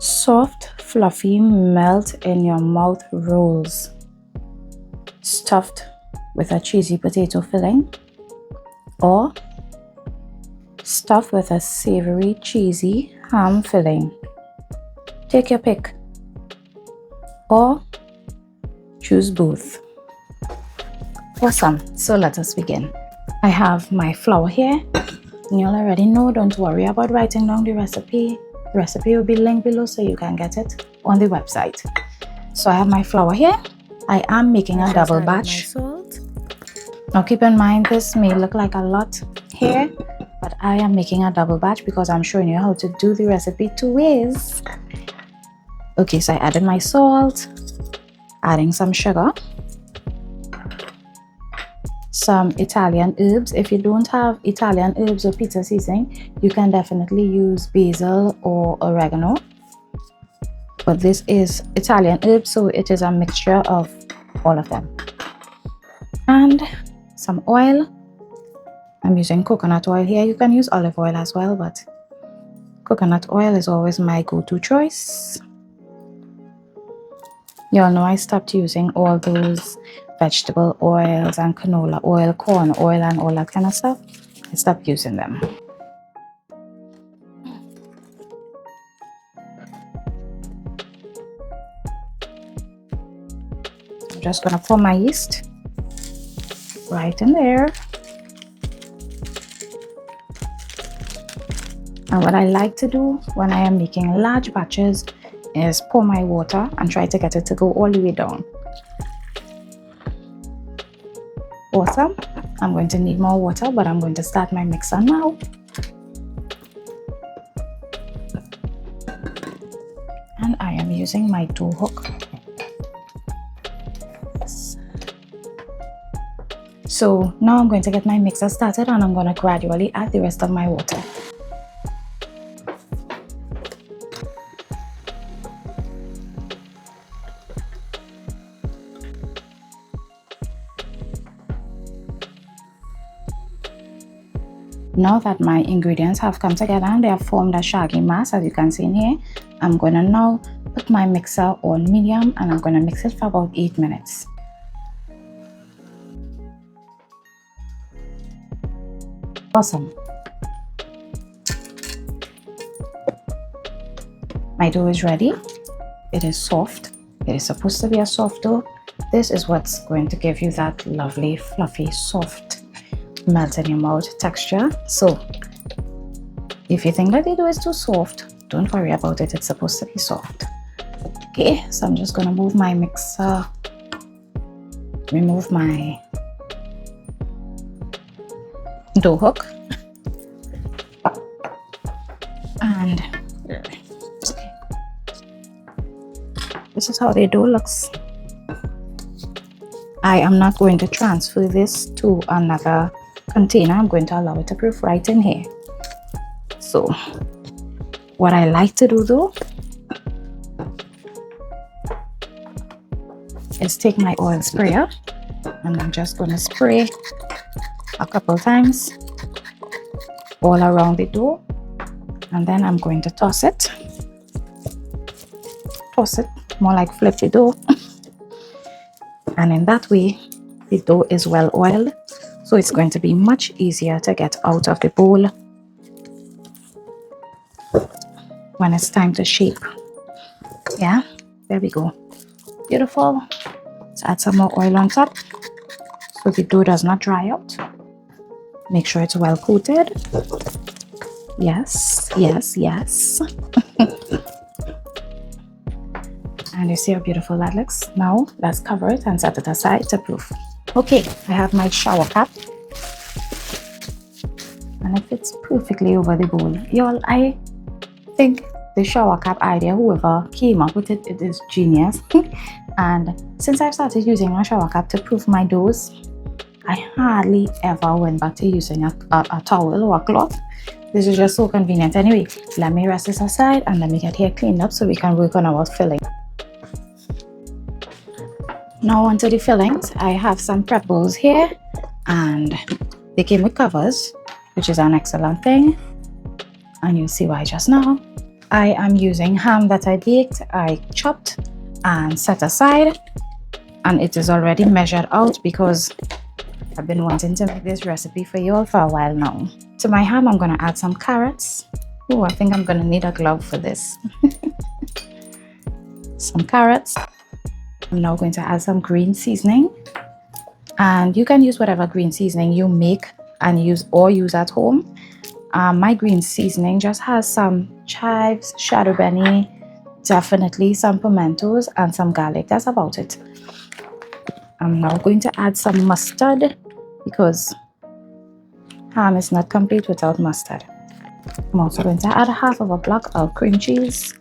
Soft, fluffy, melt in your mouth rolls, stuffed with a cheesy potato filling, or stuffed with a savory, cheesy ham filling. Take your pick, or choose both. Awesome, so let us begin. I have my flour here. You all already know, don't worry about writing down the recipe. The recipe will be linked below so you can get it on the website. So I have my flour here. I am making a double batch. Now keep in mind, this may look like a lot here, but I am making a double batch because I'm showing you how to do the recipe 2 ways. Okay, so I added my salt, adding some sugar, some Italian herbs. If you don't have Italian herbs or pizza seasoning, you can definitely use basil or oregano. But this is Italian herbs, so it is a mixture of all of them. And some oil. I'm using coconut oil here. You can use olive oil as well, but coconut oil is always my go-to choice. You all know I stopped using all those vegetable oils and canola oil, corn oil, and all that kind of stuff. I stopped using them. I'm just gonna pour my yeast right in there. And what I like to do when I am making large batches is pour my water and try to get it to go all the way down. Awesome. I'm going to need more water, but I'm going to start my mixer now. And I am using my dough hook. So now I'm going to get my mixer started and I'm going to gradually add the rest of my water. Now that my ingredients have come together and they have formed a shaggy mass, as you can see in here, I'm going to now put my mixer on medium and I'm going to mix it for about 8 minutes. Awesome. My dough is ready. It is soft. It is supposed to be a soft dough. This is what's going to give you that lovely, fluffy, soft, melt in your mouth texture. So if you think that the dough is too soft, don't worry about it. It's supposed to be soft. Okay, so I'm just gonna move my mixer, remove my dough hook, and this is how the dough looks. I am not going to transfer this to another container. I'm going to allow it to proof right in here. So what I like to do though is take my oil sprayer and I'm just going to spray a couple times all around the dough, and then I'm going to toss it more like flip the dough. And in that way the dough is well oiled, so it's going to be much easier to get out of the bowl when it's time to shape. Yeah, there we go. Beautiful. Let's add some more oil on top so the dough does not dry out. Make sure it's well coated. Yes, yes, yes. And you see how beautiful that looks. Now let's cover it and set it aside to proof. Okay, I have my shower cap and it fits perfectly over the bowl. Y'all, I think the shower cap idea, whoever came up with it, it is genius. And since I've started using a shower cap to proof my doughs, I hardly ever went back to using a towel or a cloth. This is just so convenient. Anyway, let me rest this aside and let me get here cleaned up so we can work on our filling. Now onto the fillings. I have some prep bowls here and they came with covers, which is an excellent thing, and you'll see why just now. I am using ham that I baked, I chopped and set aside, and it is already measured out because I've been wanting to make this recipe for you all for a while now. To my ham, I'm going to add some carrots. Oh, I think I'm going to need a glove for this. Some carrots. I'm now going to add some green seasoning, and you can use whatever green seasoning you make and use at home. My green seasoning just has some chives, shadow benny, definitely some pimentos and some garlic. That's about it. I'm now going to add some mustard because ham is not complete without mustard. I'm also going to add half of a block of cream cheese.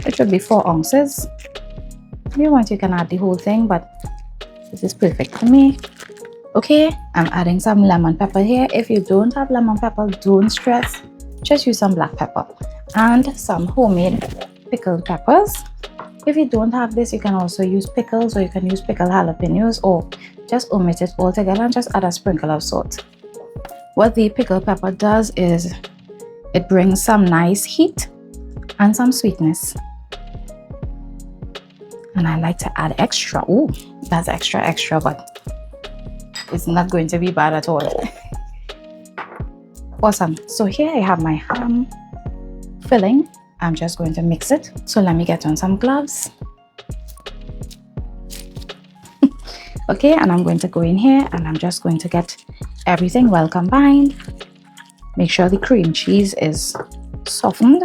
It should be 4 ounces. If you want, you can add the whole thing, but this is perfect for me. Okay, I'm adding some lemon pepper here. If you don't have lemon pepper, don't stress. Just use some black pepper and some homemade pickled peppers. If you don't have this, you can also use pickles, or you can use pickled jalapenos, or just omit it altogether and just add a sprinkle of salt. What the pickled pepper does is it brings some nice heat and some sweetness. And I like to add extra. Oh, that's extra, but it's not going to be bad at all. Awesome. So here I have my ham filling. I'm just going to mix it. So let me get on some gloves. Okay, and I'm going to go in here and I'm just going to get everything well combined. Make sure the cream cheese is softened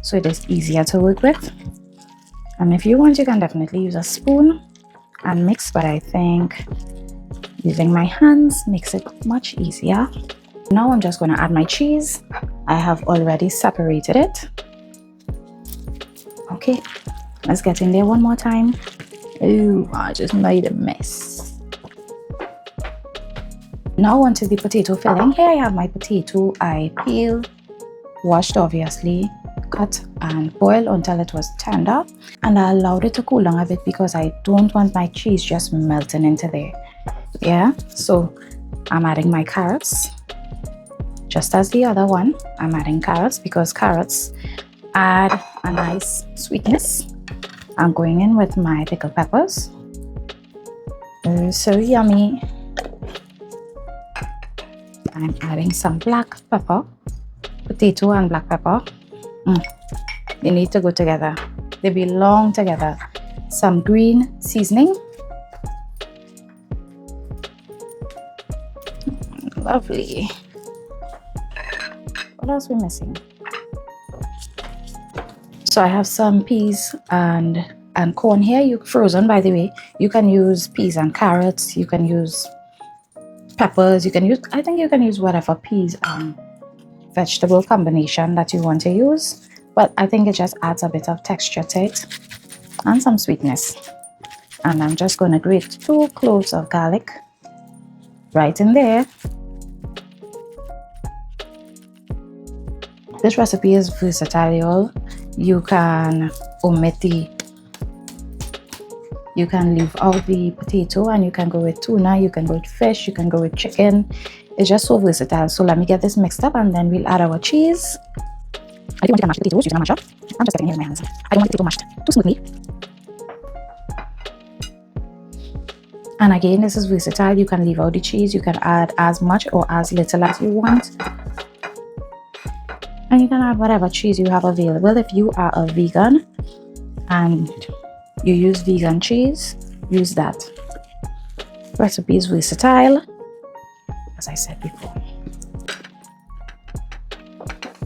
so it is easier to work with. And if you want, you can definitely use a spoon and mix, but I think using my hands makes it much easier. Now I'm just going to add my cheese. I have already separated it. Okay, let's get in there one more time. Oh, I just made a mess. Now onto the potato filling. Here I have my potato. I peeled, washed obviously, cut and boiled until it was tender, and I allowed it to cool down a bit because I don't want my cheese just melting into there. Yeah, so I'm adding my carrots. Just as the other one, I'm adding carrots because carrots add a nice sweetness. I'm going in with my pickled peppers. So yummy. I'm adding some black pepper. Potato and black pepper. They need to go together. They belong together. Some green seasoning. Lovely. What else are we missing? So I have some peas and corn here. You frozen, by the way. You can use peas and carrots. You can use peppers. I think you can use whatever peas and vegetable combination that you want to use. But I think it just adds a bit of texture to it and some sweetness. And I'm just going to grate 2 cloves of garlic right in there. This recipe is versatile. You can you can leave out the potato and you can go with tuna, you can go with fish, you can go with chicken. It's just so versatile. So let me get this mixed up and then we'll add our cheese. I don't want to mash the potatoes using a masher. I'm just getting it in my hands. I don't want the potato mashed too smoothly. And again, this is versatile. You can leave out the cheese. You can add as much or as little as you want. And you can add whatever cheese you have available. If you are a vegan and you use vegan cheese, use that. Recipe is versatile, as I said before.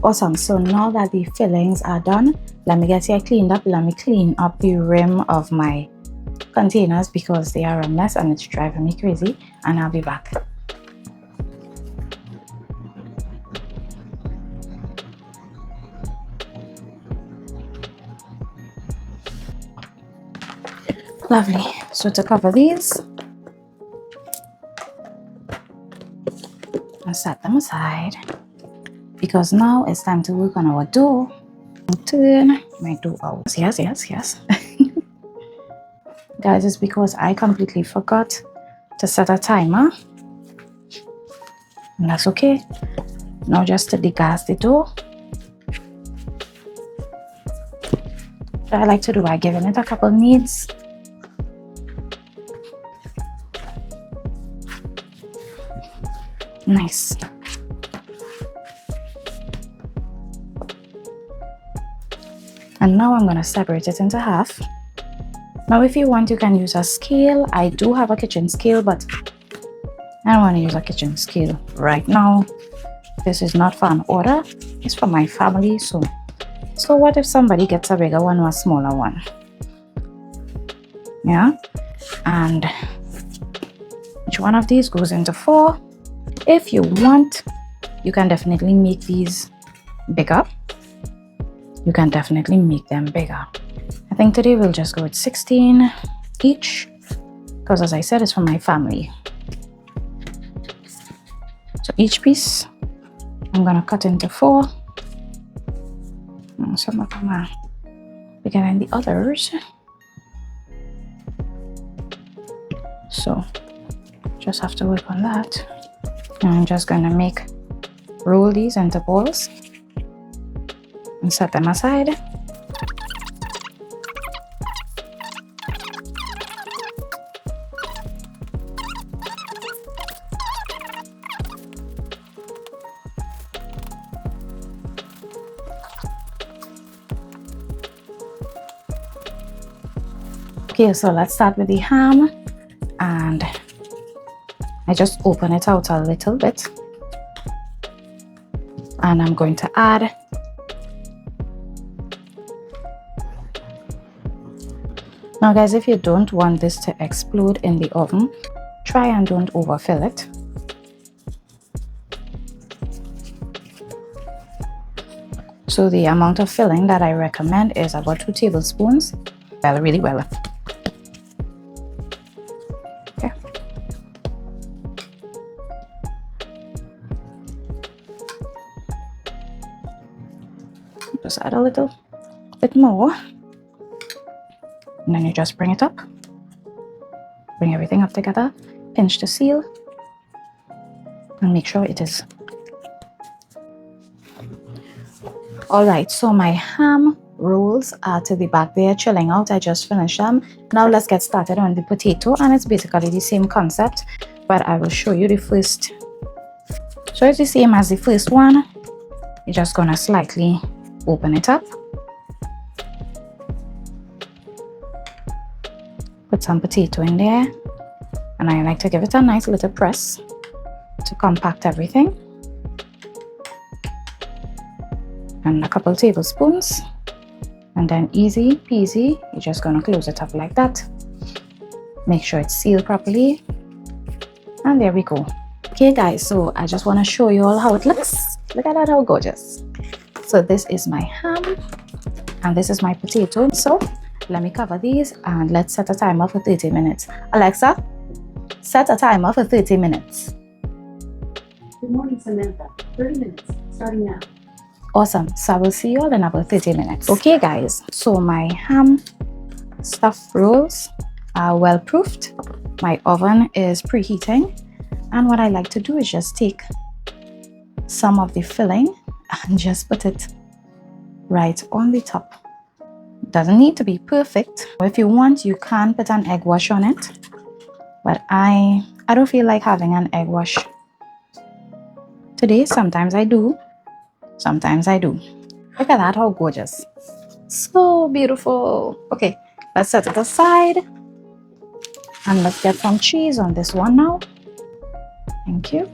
Awesome. So now that the fillings are done, let me get here cleaned up. Let me clean up the rim of my containers because they are a mess and it's driving me crazy, and I'll be back. Lovely. So to cover these, I'll set them aside because now it's time to work on our dough. Turn my dough out. Yes. Guys, it's because I completely forgot to set a timer. And that's okay. Now just to degas the dough. So I like to do by giving it a couple kneads. Nice. And now I'm going to separate it into half. Now if you want, you can use a scale. I do have a kitchen scale, but I don't want to use a kitchen scale right now. This is not for an order. It's for my family. So what if somebody gets a bigger one or a smaller one? Yeah. And each one of these goes into 4. If you want, you can definitely make these bigger. You can definitely make them bigger. I think today we'll just go with 16 each, because as I said, it's for my family. So each piece I'm gonna cut into 4. Some of them are bigger than the others. So just have to work on that. And I'm just gonna roll these into balls and set them aside. Okay, so let's start with the ham, and I just open it out a little bit, and I'm going to add now guys, if you don't want this to explode in the oven, try and don't overfill it. So the amount of filling that I recommend is about 2 tablespoons. Well, really well. Okay. Just add a little bit more. And then you just bring it up. Bring everything up together. Pinch to seal. And make sure it is. Alright, so my ham rolls are to the back there chilling out. I just finished them. Now let's get started on the potato, and it's basically the same concept, but I will show you the first. So it's the same as the first one. You're just gonna slightly open it up. Put some potato in there, and I like to give it a nice little press to compact everything. And a couple tablespoons, and then easy peasy, you're just going to close it up like that. Make sure it's sealed properly, and there we go. Okay guys, so I just want to show you all how it looks. Look at that, how gorgeous. So this is my ham, and this is my potato. So let me cover these, and let's set a timer for 30 minutes. Alexa, set a timer for 30 minutes. Good morning, Samantha. 30 minutes, starting now. Awesome. So I will see you all in about 30 minutes. Okay guys, so my ham stuffed rolls are well proofed. My oven is preheating, and what I like to do is just take some of the filling and just put it right on the top. Doesn't need to be perfect. If you want, you can put an egg wash on it, but I don't feel like having an egg wash today. Sometimes I do. Sometimes I do. Look at that, how gorgeous. So beautiful. Okay, let's set it aside. And let's get some cheese on this one now. Thank you.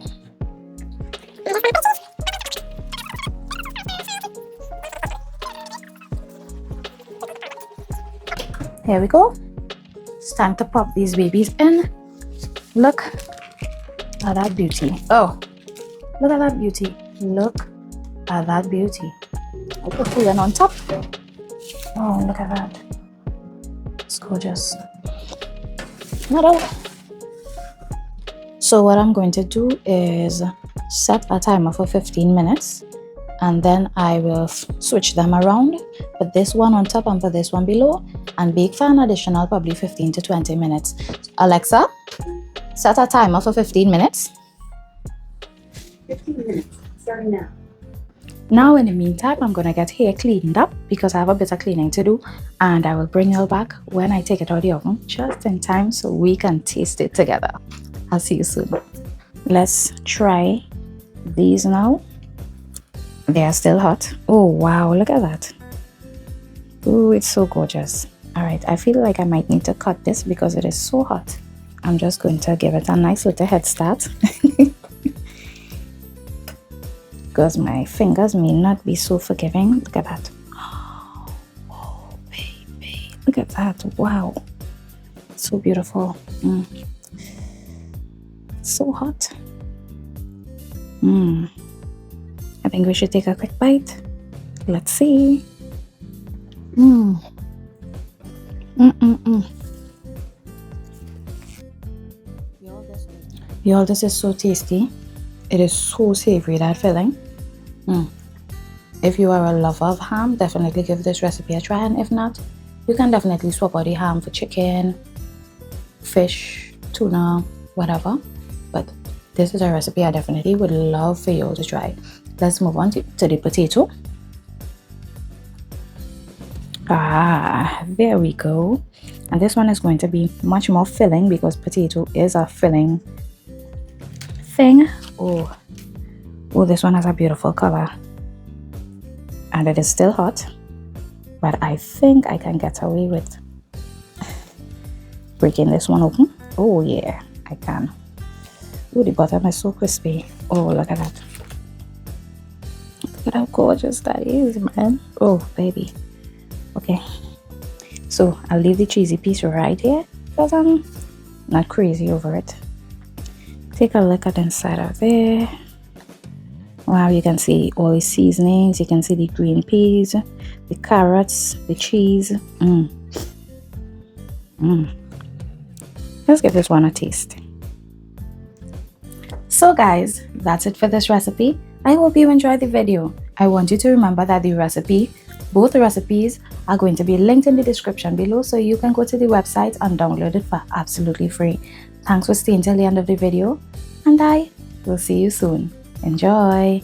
Here we go. It's time to pop these babies in. Look at that beauty. Oh, look at that beauty. Look at that beauty. I put the one on top. Oh, look at that. It's gorgeous. Not all. So what I'm going to do is set a timer for 15 minutes, and then I will switch them around. Put this one on top and put this one below, and bake for an additional probably 15 to 20 minutes. Alexa, set a timer for 15 minutes. 15 minutes, starting now. Now in the meantime, I'm gonna get hair cleaned up because I have a bit of cleaning to do, and I will bring you back when I take it out of the oven just in time so we can taste it together. I'll see you soon. Let's try these now. They are still hot. Oh wow, look at that. Oh, it's so gorgeous. All right, I feel like I might need to cut this because it is so hot. I'm just going to give it a nice little head start because my fingers may not be so forgiving. Look at that. Oh baby, look at that. Wow, so beautiful. So hot. I think we should take a quick bite. Let's see. Y'all, this is so tasty. It is so savory, that filling. If you are a lover of ham, definitely give this recipe a try, and if not, you can definitely swap out the ham for chicken, fish, tuna, whatever. But this is a recipe I definitely would love for you all to try. Let's move on to the potato. There we go. And this one is going to be much more filling because potato is a filling thing. Oh, this one has a beautiful color. And it is still hot, but I think I can get away with breaking this one open. Oh yeah, I can. Oh, the bottom is so crispy. Oh, look at that. Look at how gorgeous that is, man. Oh, baby. Okay, so I'll leave the cheesy piece right here because I'm not crazy over it. Take a look at the inside of there. Wow, you can see all the seasonings. You can see the green peas, the carrots, the cheese. Let's give this one a taste. So guys, that's it for this recipe. I hope you enjoyed the video. I want you to remember that both the recipes are going to be linked in the description below, so you can go to the website and download it for absolutely free. Thanks for staying till the end of the video, and I will see you soon. Enjoy!